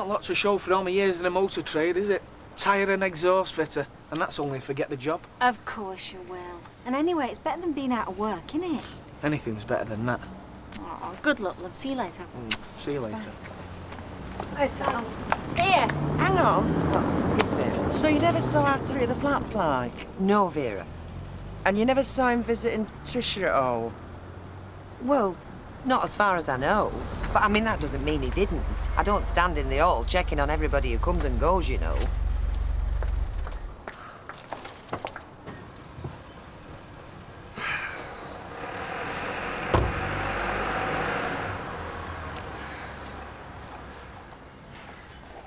not a lot to show for all my years in the motor trade, is it? Tyre and exhaust fitter, and that's only if I get the job. Of course you will. And anyway, it's better than being out of work, isn't it? Anything's better than that. Oh, good luck, love. See you later. See you later. Hey, Sal. Here, hang on. Yes, Vera. So you never saw how Terry the flat's like? No, Vera. And you never saw him visiting Tricia at all? Well, not as far as I know. But I mean, that doesn't mean he didn't. I don't stand in the hall checking on everybody who comes and goes, you know.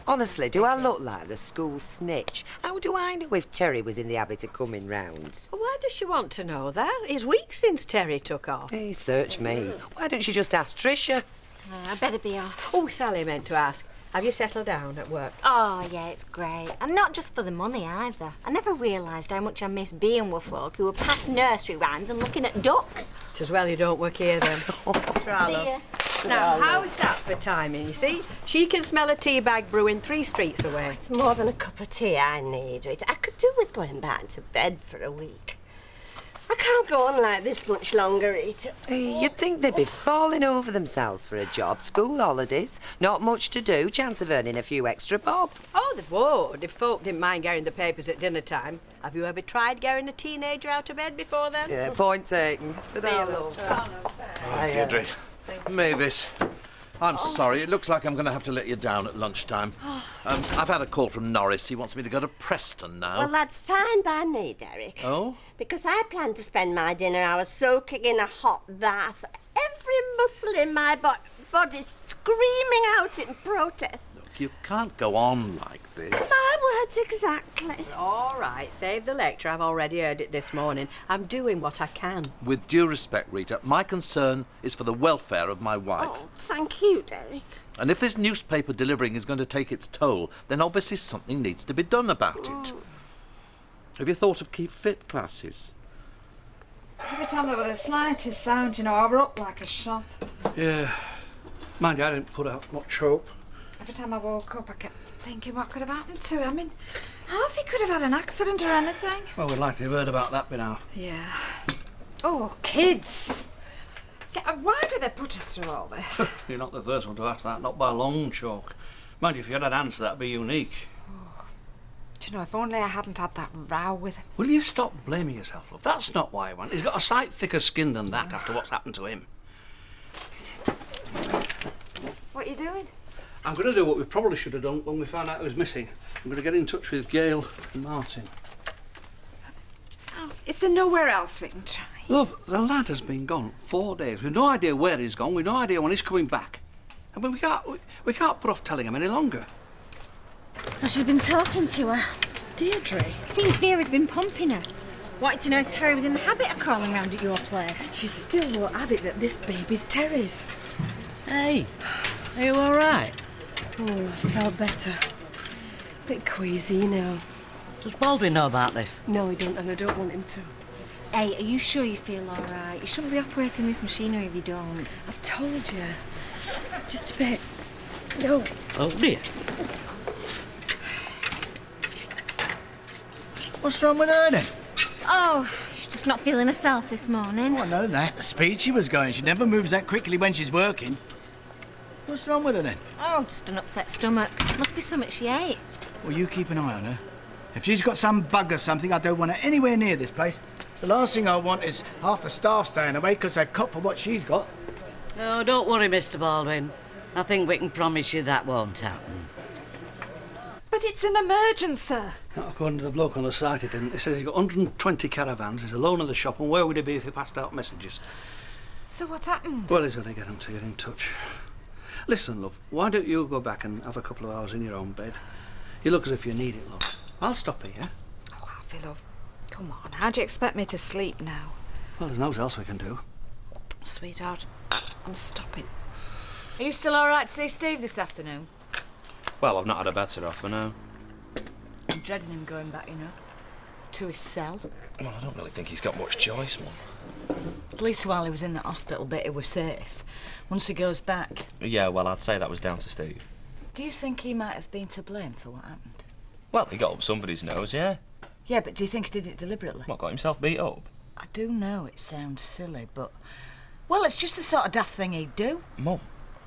Honestly, do I look like the school snitch? How do I know if Terry was in the habit of coming round? Well, why does she want to know that? It's weeks since Terry took off. Hey, search me. Why don't you just ask Tricia? I better be off. Oh, Sally meant to ask. Have you settled down at work? Oh, yeah, it's great. And not just for the money, either. I never realised how much I miss being with folk who were past nursery rhymes and looking at ducks. It's as well you don't work here, then. See ya. Now, how's that for timing, you see? She can smell a tea bag brewing 3 streets away. It's more than a cup of tea I need, Rita. I could do with going back to bed for a week. I can't go on like this much longer, Rita. Hey, you'd think they'd be falling over themselves for a job. School holidays, not much to do, chance of earning a few extra bob. Oh, they would, if folk didn't mind getting the papers at dinner time. Have you ever tried getting a teenager out of bed before then? Yeah, point taken. See you, love. Deirdre. Mavis. I'm sorry. It looks like I'm going to have to let you down at lunchtime. I've had a call from Norris. He wants me to go to Preston now. Well, that's fine by me, Derek. Oh? Because I plan to spend my dinner hour soaking in a hot bath. Every muscle in my body screaming out in protest. You can't go on like this. My words exactly. All right, save the lecture. I've already heard it this morning. I'm doing what I can. With due respect, Rita, my concern is for the welfare of my wife. Oh, thank you, Derek. And if this newspaper delivering is going to take its toll, then obviously something needs to be done about it. Have you thought of keep fit classes? Every time there was the slightest sound, you know, I were up like a shot. Yeah. Mind you, I didn't put out much hope. Every time I woke up, I kept thinking what could have happened to him. I mean, Alfie could have had an accident or anything. Well, we'd like to have heard about that by now. Yeah. Oh, kids. Yeah, why do they put us through all this? You're not the first one to ask that, not by a long chalk. Mind you, if you had an answer, that'd be unique. Oh. Do you know, if only I hadn't had that row with him. Will you stop blaming yourself, love? That's not why he went. He's got a sight thicker skin than that after what's happened to him. What are you doing? I'm going to do what we probably should have done when we found out he was missing. I'm going to get in touch with Gail and Martin. Oh, is there nowhere else we can try? Love, the lad has been gone 4 days. We've no idea where he's gone. We've no idea when he's coming back. I mean, we can't put off telling him any longer. So she's been talking to her. Deirdre. Seems Vera's been pumping her. Wanted to know if Terry was in the habit of calling round at your place. She still won't have it that this baby's Terry's. Hey, are you all right? Oh, I felt better. Bit queasy, you know. Does Baldwin know about this? No, he don't, and I don't want him to. Hey, are you sure you feel all right? You shouldn't be operating this machinery if you don't. I've told you. Just a bit. No. Oh, dear. What's wrong with her, then? Oh, she's just not feeling herself this morning. Oh, I know that. The speed she was going. She never moves that quickly when she's working. What's wrong with her, then? Oh, just an upset stomach. Must be something she ate. Well, you keep an eye on her. If she's got some bug or something, I don't want her anywhere near this place. The last thing I want is half the staff staying away because they've copped for what she's got. Oh, don't worry, Mr. Baldwin. I think we can promise you that won't happen. But it's an emergency. Not according to the bloke on the site, it didn't. He says he's got 120 caravans, he's alone in the shop, and where would he be if he passed out messages? So what's happened? Well, he's going to get him to get in touch. Listen, love, why don't you go back and have a couple of hours in your own bed? You look as if you need it, love. I'll stop here, yeah? Oh, Alfie, love. Come on, how do you expect me to sleep now? Well, there's nothing else we can do. Sweetheart, I'm stopping. Are you still all right to see Steve this afternoon? Well, I've not had a better offer now. I'm dreading him going back, you know, to his cell. Well, I don't really think he's got much choice, Mum. At least while he was in the hospital bit, he was safe. Once he goes back... Yeah, well, I'd say that was down to Steve. Do you think he might have been to blame for what happened? Well, he got up somebody's nose, yeah. Yeah, but do you think he did it deliberately? What, got himself beat up? I do know it sounds silly, but... Well, it's just the sort of daft thing he'd do. Mum,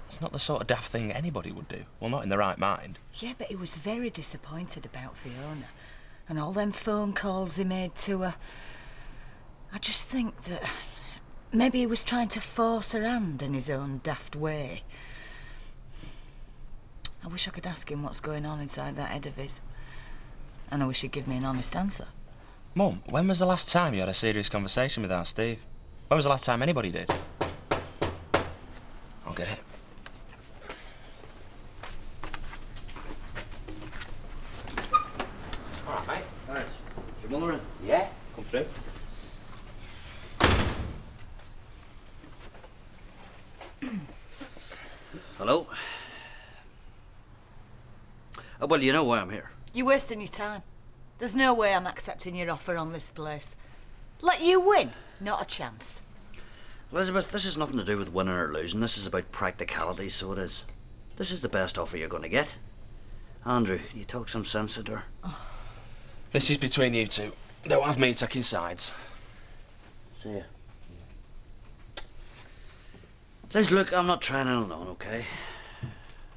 it's not the sort of daft thing anybody would do. Well, not in the right mind. Yeah, but he was very disappointed about Fiona. And all them phone calls he made to her. I just think that maybe he was trying to force her hand in his own daft way. I wish I could ask him what's going on inside that head of his. And I wish he'd give me an honest answer. Mum, when was the last time you had a serious conversation with our Steve? When was the last time anybody did? I'll get it. All right, mate. Thanks. Is your mother in? Yeah, come through. Hello? Well, you know why I'm here. You're wasting your time. There's no way I'm accepting your offer on this place. Let you win, not a chance. Elizabeth, this has nothing to do with winning or losing. This is about practicality, so it is. This is the best offer you're going to get. Andrew, you talk some sense into her. Oh. This is between you two. Don't have me taking sides. See ya. Liz, look, I'm not trying it alone, okay?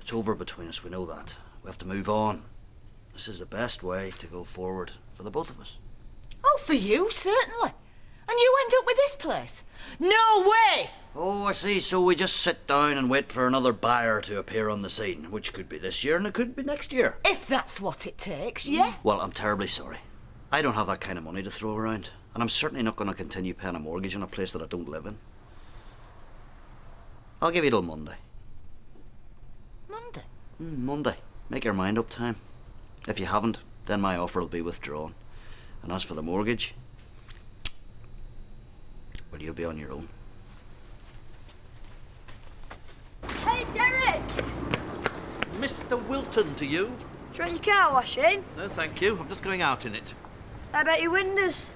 It's over between us, we know that. We have to move on. This is the best way to go forward for the both of us. Oh, for you, certainly. And you end up with this place? No way! Oh, I see. So we just sit down and wait for another buyer to appear on the scene, which could be this year and it could be next year. If that's what it takes, yeah? Well, I'm terribly sorry. I don't have that kind of money to throw around. And I'm certainly not going to continue paying a mortgage on a place that I don't live in. I'll give you till Monday. Monday? Monday. Make your mind up time. If you haven't, then my offer will be withdrawn. And as for the mortgage, well, you'll be on your own. Hey, Derek! Mr. Wilton to you. Do you want your car washing? No, thank you. I'm just going out in it. How about your windows?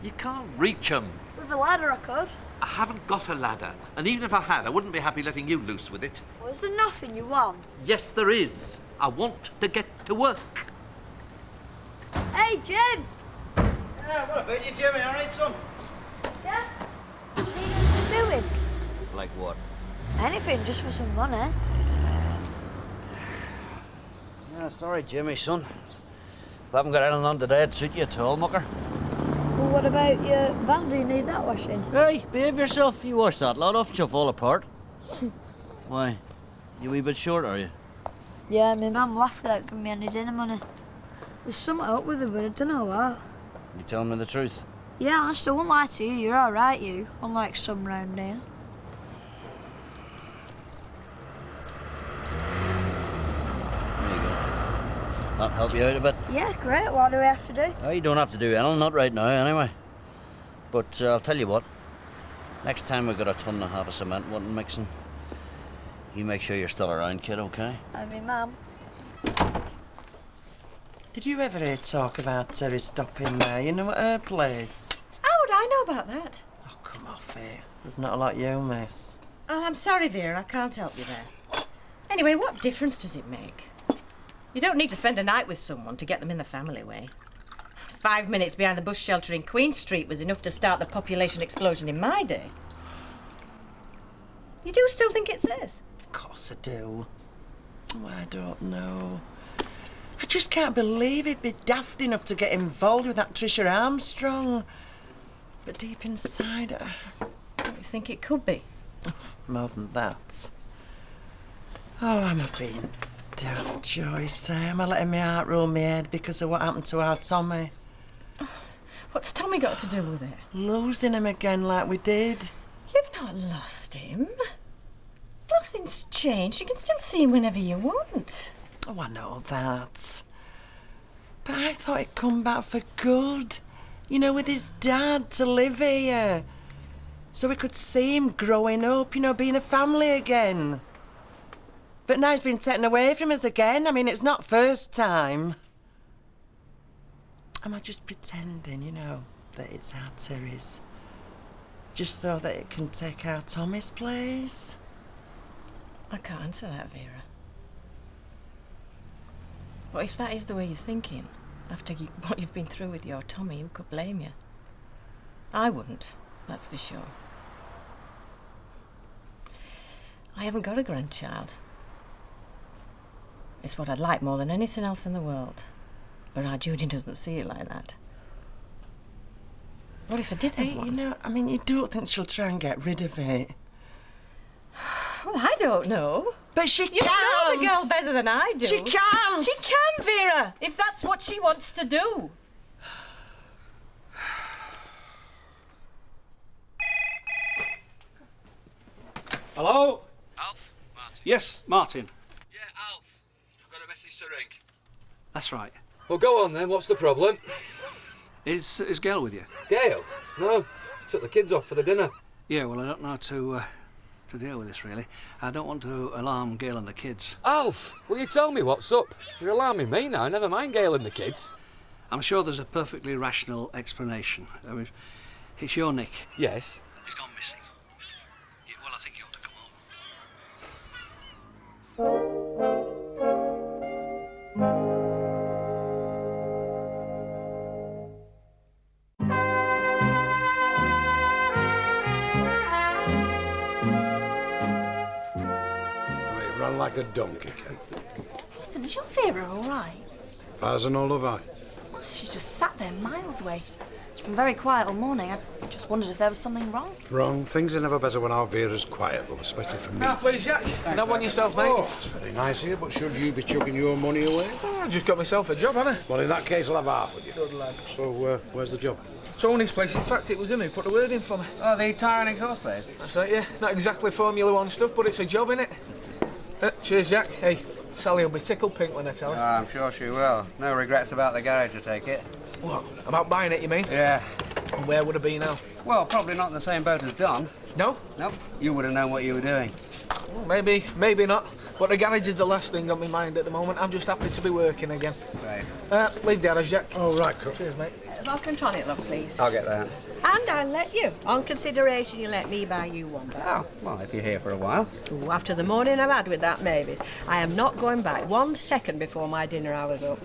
You can't reach 'em. With a ladder I could. I haven't got a ladder. And even if I had, I wouldn't be happy letting you loose with it. Well, is there nothing you want? Yes, there is. I want to get to work. Hey, Jim! Yeah, what about you, Jimmy? All right, son? Yeah? What are you doing? Like what? Anything, just for some money. Yeah, sorry, Jimmy, son. If I haven't got anything on today, it'd suit you at all, mucker. Well, what about your van? Do you need that washing? Hey, behave yourself. You wash that lot off and she'll fall apart. Why? You a wee bit short, are you? Yeah, my mum laughed without giving me any dinner money. There's something up with her, but I don't know what. You telling me the truth? Yeah, honest, I won't lie to you. You're all right, you. Unlike some round here. There you go. That help you out a bit? Yeah, great. What do we have to do? Oh, you don't have to do anything, not right now, anyway. But I'll tell you what. Next time we've got a ton and a half of cement wanting mixing, you make sure you're still around, kid, okay? And me mum. Did you ever hear talk about Terry stopping there? You know, at her place? How would I know about that? Oh, come off it. There's not a lot you miss. Oh, I'm sorry, Vera. I can't help you there. Anyway, what difference does it make? You don't need to spend a night with someone to get them in the family way. 5 minutes behind the bus shelter in Queen Street was enough to start the population explosion in my day. You do still think it says? Of course I do. Oh, I don't know. I just can't believe he'd be daft enough to get involved with that Tricia Armstrong. But deep inside, Don't you think it could be? more than that. Oh, am I being daft, Joyce? Am I letting my heart rule my head because of what happened to our Tommy? What's Tommy got to do with it? Losing him again like we did. You've not lost him. Nothing's changed. You can still see him whenever you want. Oh, I know that. But I thought he'd come back for good. You know, with his dad to live here. So we could see him growing up, you know, being a family again. But now he's been taken away from us again. I mean, it's not first time. Am I just pretending, you know, that it's our Terry's? Just so that it can take our Tommy's place? I can't answer that, Vera. But if that is the way you're thinking, after what you've been through with your Tommy, who could blame you? I wouldn't, that's for sure. I haven't got a grandchild. It's what I'd like more than anything else in the world. But our Judy doesn't see it like that. What if I did have one? You know, I mean, you don't think she'll try and get rid of it? Well, I don't know. But she You can't! know the girl better than I do. She can't! She can, Vera, if that's what she wants to do. Hello? Alf? Martin? Yes, Martin. Yeah, Alf. I've got a message to ring. That's right. Well, go on then. What's the problem? Is Gail with you? Gail? No. She took the kids off for the dinner. Yeah, well, I don't know how to deal with this, really. I don't want to alarm Gail and the kids. Alf, will you tell me what's up? You're alarming me now, never mind Gail and the kids. I'm sure there's a perfectly rational explanation. I mean, it's your Nick. Yes? He's gone missing. Well, I think he ought to come home. Run like a donkey, Ken. Listen, is your Vera all right? Fires and all have I. She's just sat there miles away. She's been very quiet all morning. I just wondered if there was something wrong. Wrong. Things are never better when our Vera's quiet, well, especially for me. Now, please, Jack. Not one yourself, mate. Oh, it's very nice here, but should you be chucking your money away? Oh, I just got myself a job, haven't I? Well, in that case, I'll have half with you. Good lad. So, where's the job? Tony's place. In fact, it was him who put the word in for me. Oh, the tyre and exhaust place? That's right, yeah. Not exactly Formula One stuff, but it's a job, innit? Cheers, Jack. Hey, Sally will be tickled pink when I tell her. Oh, I'm sure she will. No regrets about the garage, I take it. What? About buying it, you mean? Yeah. And where would I be now? Well, probably not in the same boat as Don. No? Nope. You would have known what you were doing. Well, maybe not. But the garage is the last thing on my mind at the moment. I'm just happy to be working again. Right. Leave the garage, Jack. Oh, right, cool. Cheers, mate. Vodka and tonic, love, please. I'll get that. And I'll let you. On consideration, you let me buy you one back. Oh, well, if you're here for a while. Ooh, after the morning I've had with that Mavis, I am not going back 1 second before my dinner hour's up.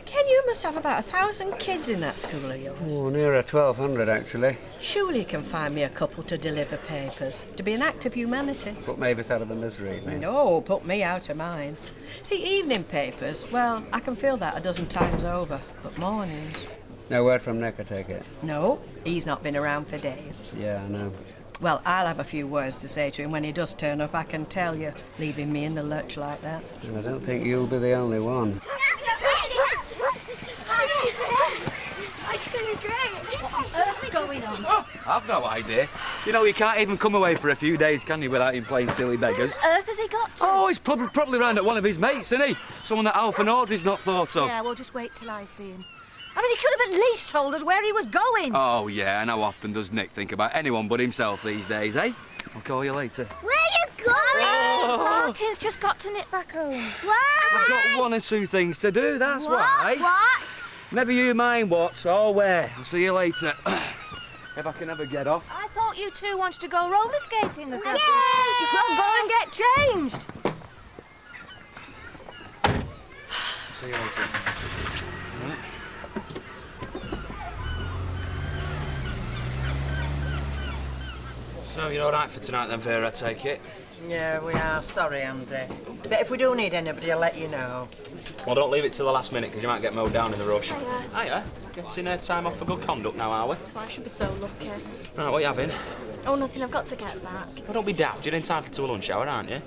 Ken, you must have about 1,000 kids in that school of yours. Oh, nearer 1,200, actually. Surely you can find me a couple to deliver papers. To be an act of humanity. Put Mavis out of the misery, mate. No, put me out of mine. See, evening papers, well, I can feel that a dozen times over. But mornings... No word from Nick, I take it? No, he's not been around for days. Yeah, I know. Well, I'll have a few words to say to him when he does turn up, I can tell you, leaving me in the lurch like that. And I don't think you'll be the only one. It's going to be great. What on earth's going on? Oh, I've no idea. You know, you can't even come away for a few days, can you, without him playing silly beggars? What on earth has he got to? Oh, he's probably round at one of his mates, isn't he? Someone that Alf and Audrey's not thought of. Yeah, well, just wait till I see him. I mean, he could have at least told us where he was going. Oh, yeah, and how often does Nick think about anyone but himself these days, eh? I'll call you later. Where are you going? Oh. Martin's just got to nip back home. I've got 1 or 2 things to do, that's why. What? Never you mind what or where. I'll see you later. If I can ever get off. I thought you two wanted to go roller skating this afternoon. Well, go and get changed. See you later. Right. So you're all right for tonight then, Vera, I take it? Yeah, we are. Sorry, Andy. But if we do need anybody, I'll let you know. Well, don't leave it till the last minute, because you might get mowed down in the rush. Hiya. Getting time off for good conduct now, are we? I should be so lucky. Right, what are you having? Oh, nothing. I've got to get back. Well, don't be daft. You're entitled to a lunch hour, aren't you?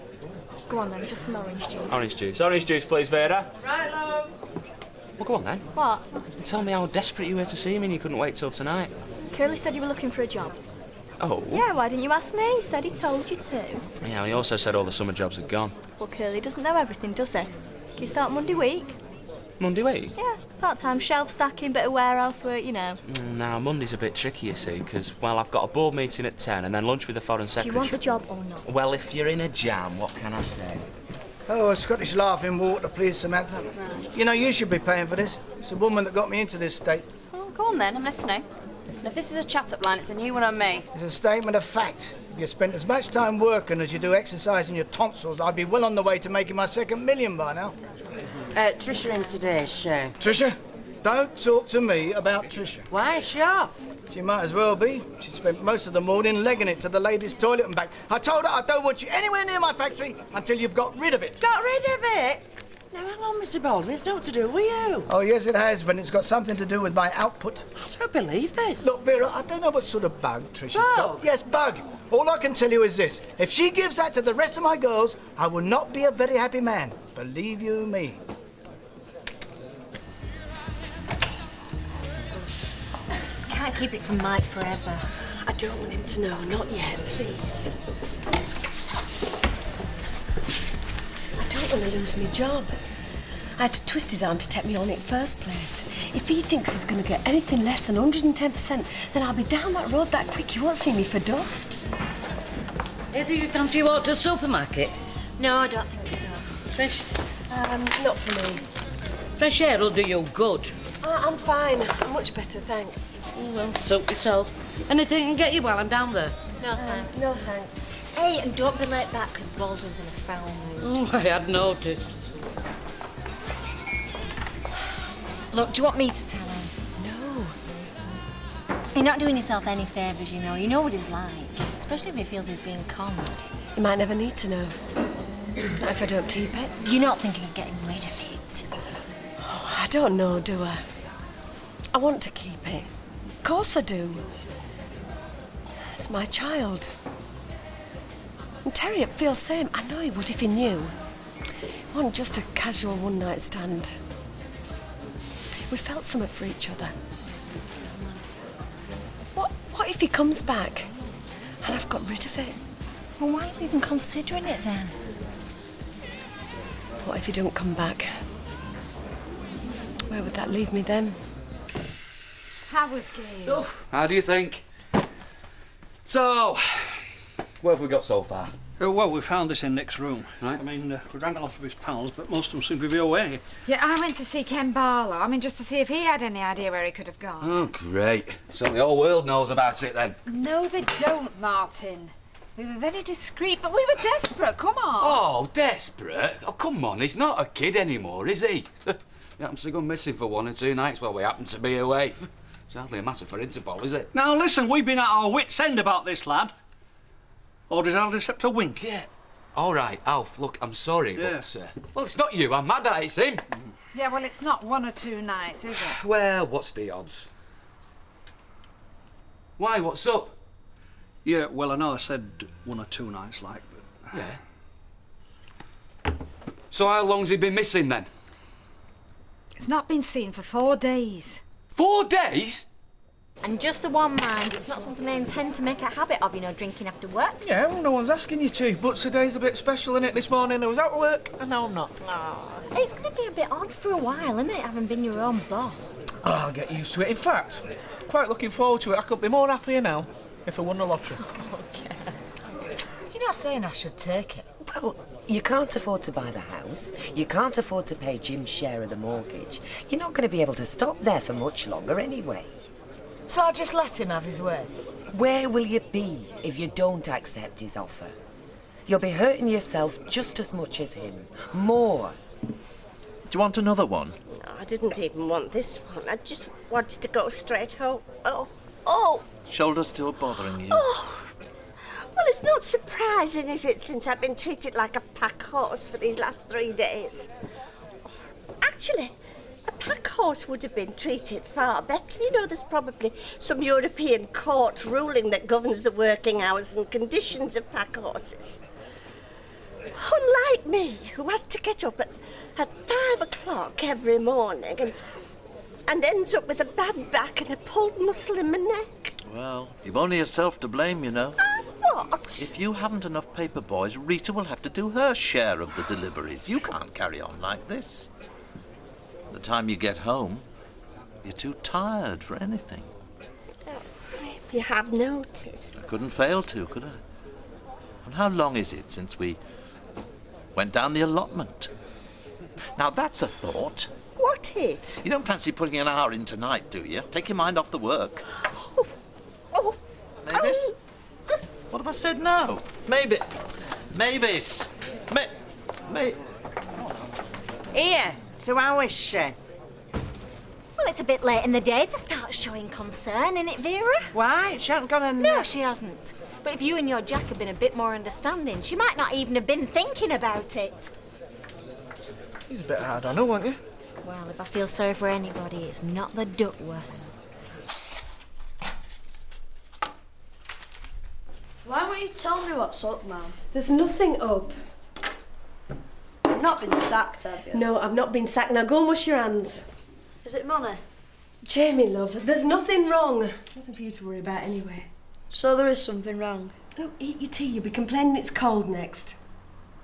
Go on then, just some orange juice. Orange juice. Orange juice, please, Vera. Right, love. Well, go on then. What? Tell me how desperate you were to see me and you couldn't wait till tonight. Curly said you were looking for a job. Oh? Yeah, why didn't you ask me? He said he told you to. Yeah, he also said all the summer jobs had gone. Well, Curly doesn't know everything, does he? Can you start Monday week? Monday week? Yeah, part-time shelf stacking, bit of warehouse work, you know. Now, Monday's a bit tricky, you see, because, well, I've got a board meeting at 10 and then lunch with the foreign Do secretary. you want the job or not? Well, if you're in a jam, what can I say? Oh, a Scottish laughing water, please, Samantha. You know, you should be paying for this. It's the woman that got me into this state. Oh, go on then, I'm listening. And if this is a chat-up line, it's a new one on me. It's a statement of fact. If you spent as much time working as you do exercising your tonsils, I'd be well on the way to making my 2nd million by now. Trisha in today's show. Trisha, don't talk to me about Trisha. Why is she off? She might as well be. She spent most of the morning legging it to the ladies' toilet and back. I told her I don't want you anywhere near my factory until you've got rid of it. Got rid of it? Now, hang on, Mr. Baldwin. It's not to do with you. Oh, yes, it has, but it's got something to do with my output. I don't believe this. Look, Vera, I don't know what sort of bug Trisha's Bug? got. Yes, bug. All I can tell you is this. If she gives that to the rest of my girls, I will not be a very happy man. Believe you me. Can't keep it from Mike forever. I don't want him to know, not yet, please. I don't want to lose my job. I had to twist his arm to take me on in first place. If he thinks he's going to get anything less than 110%, then I'll be down that road that quick you won't see me for dust. Hey, do you fancy a walk to the supermarket? No, I don't think so. Fresh? Not for me. Fresh air will do you good. I'm fine. I'm much better, thanks. Well, suit yourself. Anything can get you while I'm down there? No, thanks. No, thanks. Hey, and don't be like that, because Baldwin's in a foul mood. I had noticed. Look, do you want me to tell him? No. You're not doing yourself any favours, you know. You know what he's like, especially if he feels he's being conned. You might never need to know. Not if I don't keep it. You're not thinking of getting rid of it. Oh, I don't know, do I? I want to keep it. Of course I do. It's my child. And Terry'd feel the same. I know he would if he knew. It wasn't just a casual one-night stand. We felt something for each other. What if he comes back and I've got rid of it? Well, why are you even considering it then? What if he don't come back? Where would that leave me then? How was Gail? How do you think? So, what have we got so far? Well, we found this in Nick's room. Right. I mean, we rang a lot of his pals, but most of them seem to be away. Yeah, I went to see Ken Barlow. I mean, just to see if he had any idea where he could have gone. Oh, great. So the whole world knows about it then. No, they don't, Martin. We were very discreet, but we were desperate. Come on. Oh, desperate? Oh, come on. He's not a kid anymore, is he? He happens to go missing for 1 or 2 nights while we happen to be away. It's hardly a matter for Interpol, is it? Now, listen, we've been at our wits' end about this lad. Or does Al accept a wink? Yeah. All right, Alf, look, I'm sorry, but... well, it's not you I'm mad at, it's him. Yeah, well, it's not 1 or 2 nights, is it? Well, what's the odds? Why, what's up? Yeah, well, I know I said 1 or 2 nights, like, but... Yeah. So how long's he been missing, then? It's not been seen for 4 days. 4 days? And just the one mind, it's not something I intend to make a habit of, you know, drinking after work. Yeah, well, no one's asking you to, but today's a bit special, innit? This morning I was out of work, and now I'm not. Hey, it's going to be a bit odd for a while, isn't it, having been your own boss? Oh, I'll get used to it. In fact, quite looking forward to it. I couldn't be more happier now if I won the lottery. You're not saying I should take it. Well, you can't afford to buy the house. You can't afford to pay Jim's share of the mortgage. You're not going to be able to stop there for much longer anyway. So I'll just let him have his way? Where will you be if you don't accept his offer? You'll be hurting yourself just as much as him. More. Do you want another one? No, I didn't even want this one. I just wanted to go straight home. Oh. Shoulder still bothering you? Oh. Well, it's not surprising, is it, since I've been treated like a pack horse for these last 3 days? Actually, a pack horse would have been treated far better. You know, there's probably some European court ruling that governs the working hours and conditions of pack horses. Unlike me, who has to get up at 5 o'clock every morning and ends up with a bad back and a pulled muscle in my neck. Well, you've only yourself to blame, you know. What? If you haven't enough paper boys, Rita will have to do her share of the deliveries. You can't carry on like this. The time you get home, you're too tired for anything. You have noticed. I couldn't fail to, could I? And how long is it since we went down the allotment? Now, that's a thought. What is? You don't fancy putting an hour in tonight, do you? Take your mind off the work. Mavis? What have I said now? Mavis! Here, So how is she? Well, it's a bit late in the day to start showing concern, innit, Vera? Why? She hasn't got a... No, she hasn't. But if you and your Jack had been a bit more understanding, she might not even have been thinking about it. He's a bit hard on her, weren't you? Well, if I feel sorry for anybody, it's not the Duckworths. Why won't you tell me what's up, Mum? There's nothing up. You've not been sacked, have you? No, I've not been sacked. Now go and wash your hands. Is it money? Jamie, love, there's nothing wrong. Nothing for you to worry about anyway. So there is something wrong? Look, eat your tea. You'll be complaining it's cold next.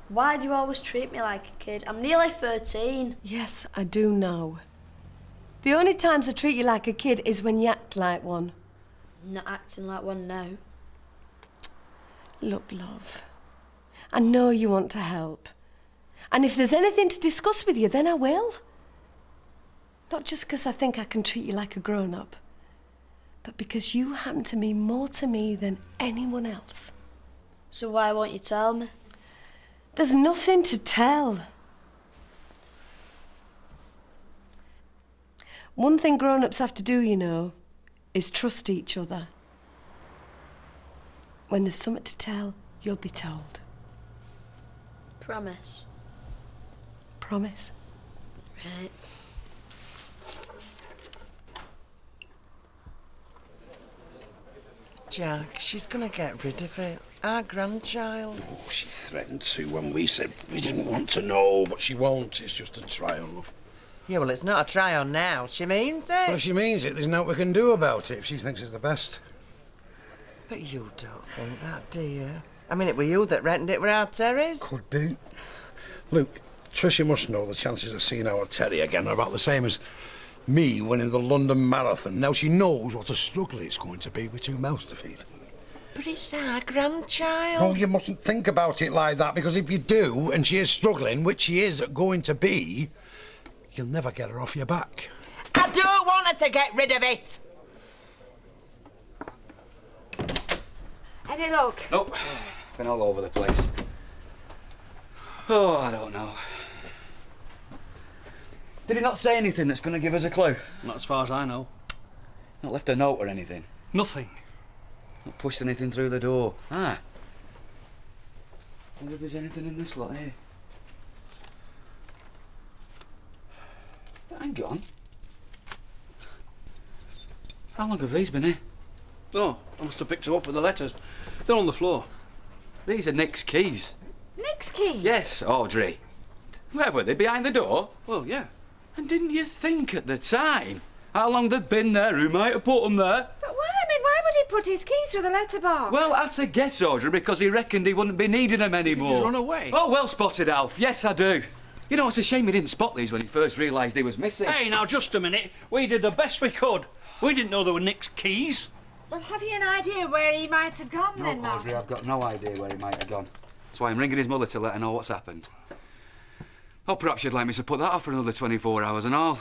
Why do you always treat me like a kid? I'm nearly 13. Yes, I do know. The only times I treat you like a kid is when you act like one. I'm not acting like one now. Look, love, I know you want to help. And if there's anything to discuss with you, then I will. Not just because I think I can treat you like a grown-up, but because you happen to mean more to me than anyone else. So why won't you tell me? There's nothing to tell. One thing grown-ups have to do, you know, is trust each other. When there's something to tell, you'll be told. Promise. Promise? Right. Jack, she's gonna get rid of it. Our grandchild. Oh, she threatened to when we said we didn't want to know, but she won't. It's just a trial. Yeah, well, it's not a try-on now. She means it. Well, if she means it, there's nothing we can do about it if she thinks it's the best. But you don't think that, do you? I mean, it were you that reckoned it were our Terry's. Could be. Luke, Tricia must know the chances of seeing our Terry again are about the same as me winning the London Marathon. Now she knows what a struggle it's going to be with two mouths to feed. But it's our grandchild. Well, you mustn't think about it like that, because if you do, and she is struggling, which she is going to be, you'll never get her off your back. I don't want her to get rid of it. Any luck? Nope. Been all over the place. Oh, I don't know. Did he not say anything that's going to give us a clue? Not as far as I know. Not left a note or anything? Nothing. Not pushed anything through the door? Ah. Wonder if there's anything in this lot here. Hang on. How long have these been here? Oh, I must have picked them up with the letters. They're on the floor. These are Nick's keys. Nick's keys? Yes, Audrey. Where were they? Behind the door? Well, yeah. And didn't you think at the time how long they'd been there? Who might have put them there? But why? I mean, why would he put his keys through the letterbox? Well, that's a guess, Audrey, because he reckoned he wouldn't be needing them anymore. He's run away. Oh, well spotted, Alf. Yes, I do. You know, it's a shame he didn't spot these when he first realised he was missing. Hey, now, just a minute. We did the best we could. We didn't know they were Nick's keys. Well, have you an idea where he might have gone No, then, Martin? Audrey, I've got no idea where he might have gone. That's why I'm ringing his mother to let her know what's happened. Oh, perhaps you'd like me to put that off for another 24 hours and all.